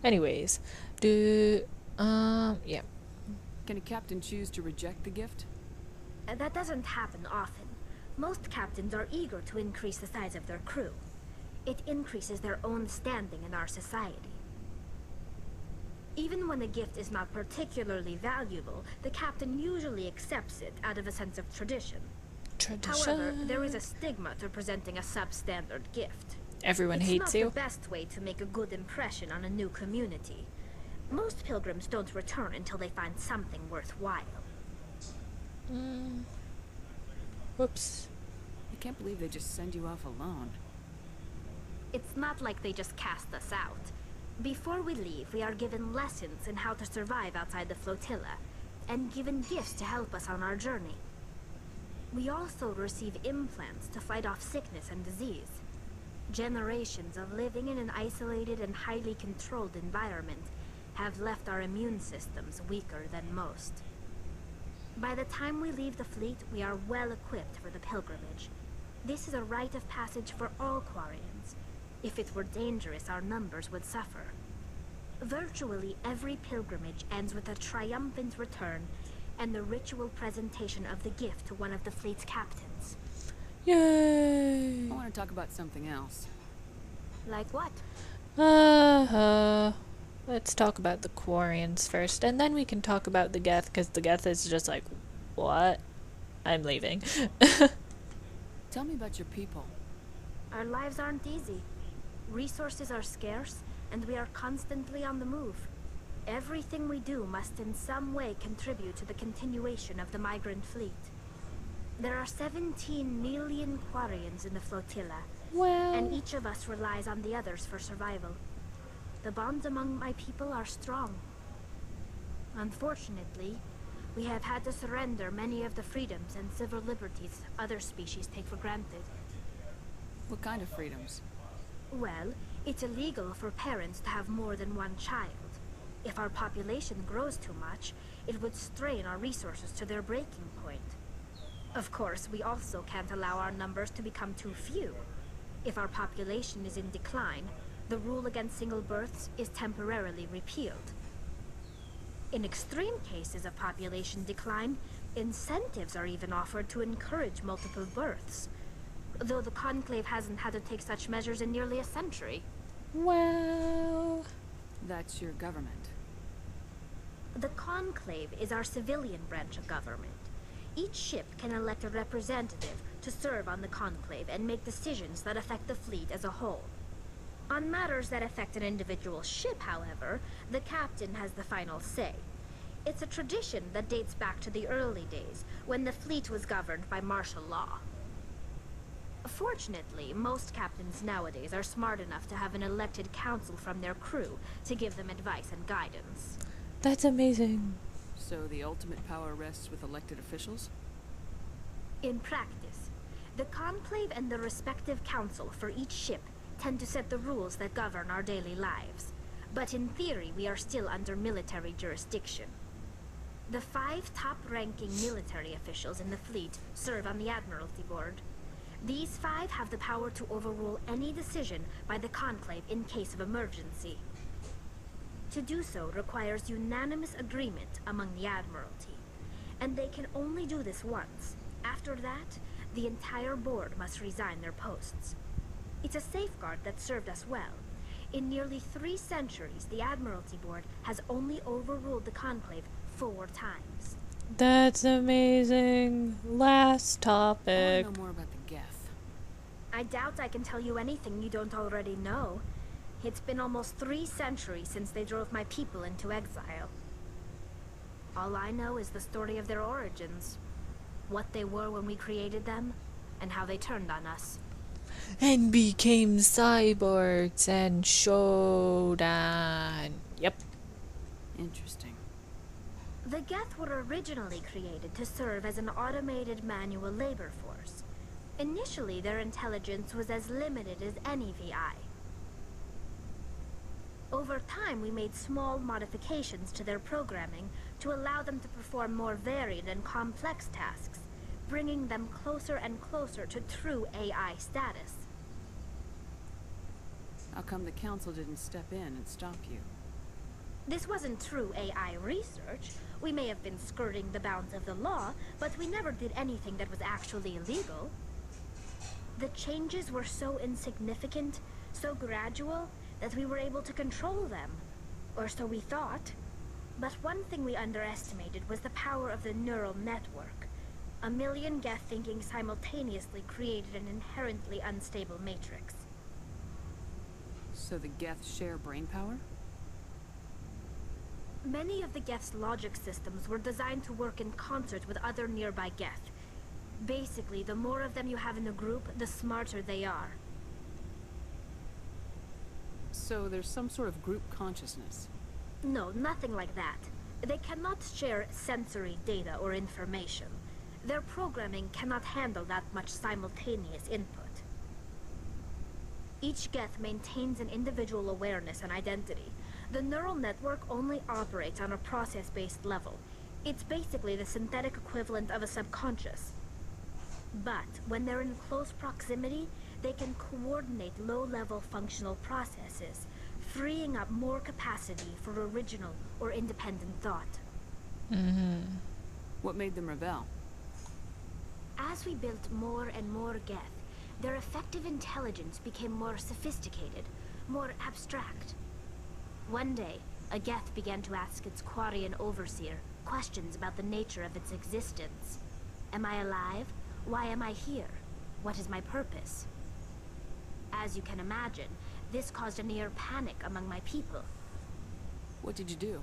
Anyways, yeah. Can a captain choose to reject the gift? That doesn't happen often. Most captains are eager to increase the size of their crew. It increases their own standing in our society. Even when a gift is not particularly valuable, the captain usually accepts it out of a sense of tradition. However, there is a stigma to presenting a substandard gift. Everyone It's hates not you. the best way to make a good impression on a new community. Most pilgrims don't return until they find something worthwhile. Whoops. I can't believe they just send you off alone. It's not like they just cast us out. Before we leave, we are given lessons in how to survive outside the flotilla, and given gifts to help us on our journey. We also receive implants to fight off sickness and disease. Generations of living in an isolated and highly controlled environment have left our immune systems weaker than most. By the time we leave the fleet, we are well equipped for the pilgrimage. This is a rite of passage for all Quarians. If it were dangerous, our numbers would suffer. Virtually every pilgrimage ends with a triumphant return and the ritual presentation of the gift to one of the fleet's captains. Yay! I want to talk about something else. Like what? Let's talk about the Quarians first, and then we can talk about the Geth, because the Geth is just like, what? I'm leaving. Tell me about your people. Our lives aren't easy. Resources are scarce, and we are constantly on the move. Everything we do must in some way contribute to the continuation of the migrant fleet. There are 17 million Quarians in the flotilla, and each of us relies on the others for survival. The bonds among my people are strong. Unfortunately, we have had to surrender many of the freedoms and civil liberties other species take for granted. What kind of freedoms? Well, it's illegal for parents to have more than one child. If our population grows too much, it would strain our resources to their breaking point. Of course, we also can't allow our numbers to become too few. If our population is in decline, the rule against single births is temporarily repealed. In extreme cases of population decline, incentives are even offered to encourage multiple births, though the Conclave hasn't had to take such measures in nearly a century. Well... That's your government. The Conclave is our civilian branch of government. Each ship can elect a representative to serve on the Conclave and make decisions that affect the fleet as a whole. On matters that affect an individual ship, however, the captain has the final say. It's a tradition that dates back to the early days, when the fleet was governed by martial law. Fortunately, most captains nowadays are smart enough to have an elected council from their crew to give them advice and guidance. That's amazing. So the ultimate power rests with elected officials? In practice, the Conclave and the respective council for each ship tend to set the rules that govern our daily lives. But in theory, we are still under military jurisdiction. The 5 top-ranking military officials in the fleet serve on the Admiralty Board. These 5 have the power to overrule any decision by the Conclave in case of emergency. To do so requires unanimous agreement among the Admiralty, and they can only do this once. After that, the entire board must resign their posts. It's a safeguard that served us well. In nearly 3 centuries, the Admiralty Board has only overruled the Conclave 4 times. That's amazing. Last I topic. want to know more about the Geth. I doubt I can tell you anything you don't already know. It's been almost 3 centuries since they drove my people into exile. All I know is the story of their origins, what they were when we created them, and how they turned on us. And became cyborgs and Shodan. Yep. Interesting. The Geth were originally created to serve as an automated manual labor force. Initially, their intelligence was as limited as any VI. Over time, we made small modifications to their programming to allow them to perform more varied and complex tasks, bringing them closer and closer to true AI status. How come the council didn't step in and stop you? This wasn't true AI research. We may have been skirting the bounds of the law, but we never did anything that was actually illegal. The changes were so insignificant, so gradual, that we were able to control them. Or so we thought. But one thing we underestimated was the power of the neural network. A million Geth thinking simultaneously created an inherently unstable matrix. So the Geth share brain power? Many of the Geth's logic systems were designed to work in concert with other nearby Geth. Basically, the more of them you have in a group, the smarter they are. So there's some sort of group consciousness. No, nothing like that. They cannot share sensory data or information. Their programming cannot handle that much simultaneous input. Each Geth maintains an individual awareness and identity. The neural network only operates on a process-based level. It's basically the synthetic equivalent of a subconscious. But when they're in close proximity, they can coordinate low-level functional processes, freeing up more capacity for original or independent thought. What made them rebel? As we built more and more Geth, their effective intelligence became more sophisticated, more abstract. One day, a Geth began to ask its Quarian overseer questions about the nature of its existence. Am I alive? Why am I here? What is my purpose? As you can imagine, this caused a near panic among my people. What did you do?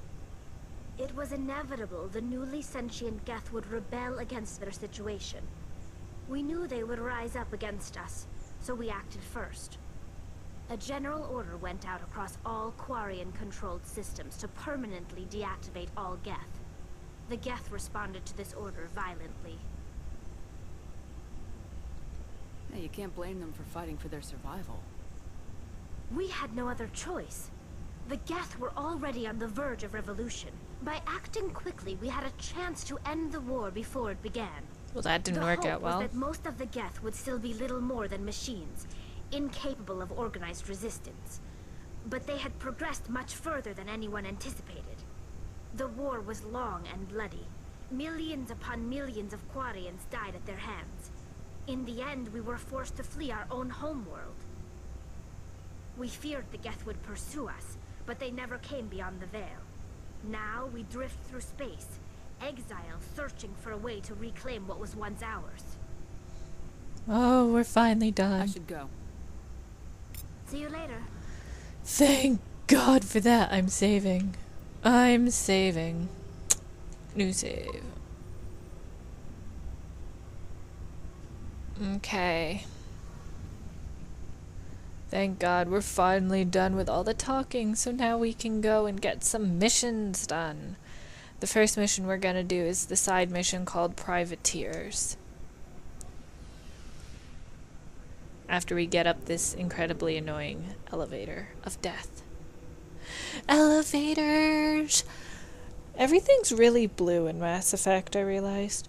It was inevitable the newly sentient Geth would rebel against their situation. We knew they would rise up against us, so we acted first. A general order went out across all Quarian-controlled systems to permanently deactivate all Geth. The Geth responded to this order violently. Hey, you can't blame them for fighting for their survival. We had no other choice. The Geth were already on the verge of revolution. By acting quickly, we had a chance to end the war before it began. Well, that didn't work out well. The hope was that most of the Geth would still be little more than machines, incapable of organized resistance. But they had progressed much further than anyone anticipated. The war was long and bloody. Millions upon millions of Quarians died at their hands. In the end, we were forced to flee our own homeworld. We feared the Geth would pursue us, but they never came beyond the veil. Now we drift through space, exile searching for a way to reclaim what was once ours. Oh, we're finally I done. should go. See you later. Thank God for that. I'm saving. I'm saving. New save. Okay. Thank God we're finally done with all the talking, so now we can go and get some missions done. The first mission we're gonna do is the side mission called Privateers. After we get up this incredibly annoying elevator of death. Elevators! Everything's really blue in Mass Effect, I realized.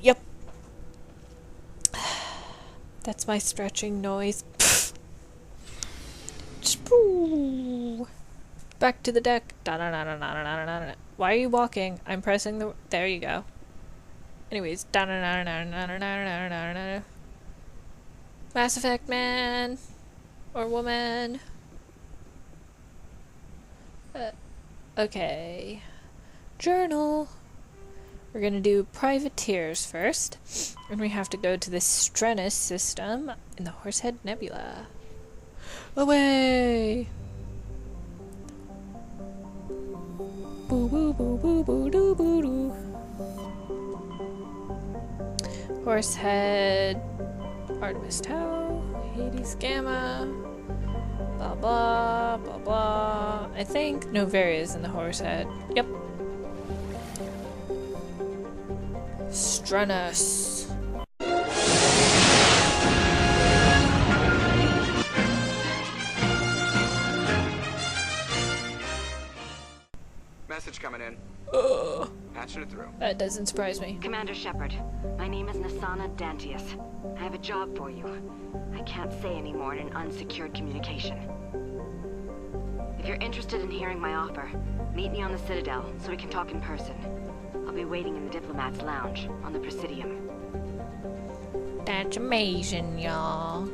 Yep. That's my stretching noise. Back to the deck. Why are you walking? I'm pressing the... There you go. Anyways. Mass Effect man. Or woman. Okay. Journal. We're gonna do Privateers first. And we have to go to the Strenus system in the Horsehead Nebula. Away! Boo boo boo boo boo doo boo doo. Horsehead, Artemis Tau, Hades Gamma, blah blah blah blah. I think Novaria's in the Horsehead. Yep. Strenus. Message coming in. Patch it through. That doesn't surprise me. Commander Shepard, my name is Nasana Dantius. I have a job for you. I can't say any more in an unsecured communication. If you're interested in hearing my offer, meet me on the Citadel so we can talk in person. I'll be waiting in the Diplomat's Lounge on the Presidium. That's amazing, y'all.